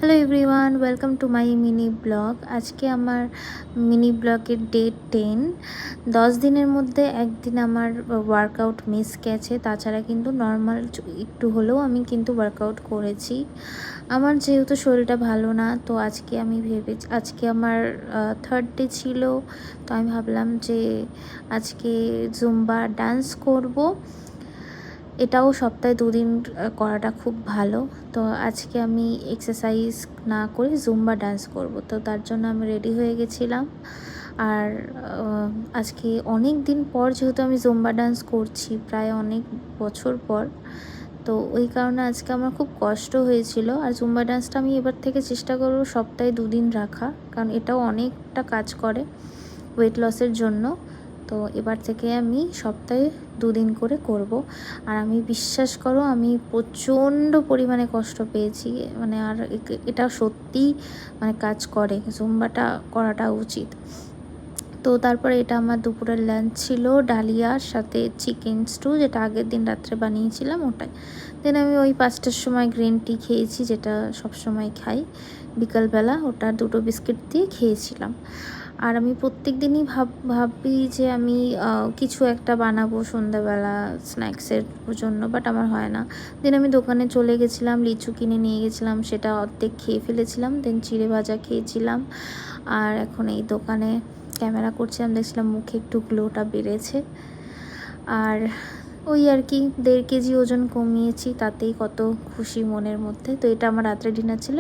Hello everyone, welcome to my mini blog. আজকে আমার mini ব্লগের ডেট 10। 10 দিনের মধ্যে একদিন আমার ওয়ার্কআউট মিস গেছে, তাছাড়া কিন্তু নর্মাল একটু হলেও আমি কিন্তু ওয়ার্কআউট করেছি। আমার যেহেতু শরীরটা ভালো না, তো আজকে আমি ভেবেছি, আজকে আমার থার্ড ডে ছিল, তো আমি ভাবলাম যে আজকে জুম্বা ডান্স করব। এটাও সপ্তাহে 2 দিন করাটা খুব ভালো। তো আজকে আমি এক্সারসাইজ না করে জুম্বা ডান্স করব, তো তার জন্য আমি রেডি হয়ে গেছিলাম। আর আজকে অনেক দিন পর যেহেতু আমি জুম্বা ডান্স করছি, প্রায় অনেক বছর পর, তো ওই কারণে আজকে আমার খুব কষ্ট হয়েছিল। আর জুম্বা ডান্সটা আমি এবার থেকে চেষ্টা করব সপ্তাহে 2 দিন রাখা, কারণ এটাও অনেকটা কাজ করে ওয়েট লসের জন্য। তো এবার থেকে আমি সপ্তাহে 2 দিন করে করব। আর আমি বিশ্বাস করো, আমি প্রচণ্ড পরিমাণে কষ্ট পেয়েছি, মানে আর এটা সত্যিই মানে কাজ করে, জুম্বাটা করাটা উচিত। তো তারপরে এটা আমার দুপুরের লাঞ্চ ছিল, ডালিয়ার সাথে চিকেন স্টু, যেটা আগের দিন রাত্রে বানিয়েছিলাম ওটাই। দেন আমি ওই 5টার সময় গ্রিন টি খেয়েছি, যেটা সবসময় খাই বিকালবেলা, ওটা 2টো বিস্কিট দিয়ে খেয়েছিলাম। আর আমি প্রত্যেক দিনই ভাবি যে আমি কিছু একটা বানাবো সন্ধ্যাবেলা স্ন্যাক্সের জন্য, বাট আমার হয় না। দেন আমি দোকানে চলে গেছিলাম, লিচু কিনে নিয়ে গেছিলাম, সেটা অর্ধেক খেয়ে ফেলেছিলাম। দেন চিড়ে ভাজা খেয়েছিলাম। আর এখন এই দোকানে ক্যামেরা করছিলাম, দেখছিলাম মুখে একটু গ্লোটা বেড়েছে। আর ওই আর কি 1.5 কেজি ওজন কমিয়েছি, তাতেই কত খুশি মনের মধ্যে। তো এটা আমার রাত্রে ডিনার ছিল।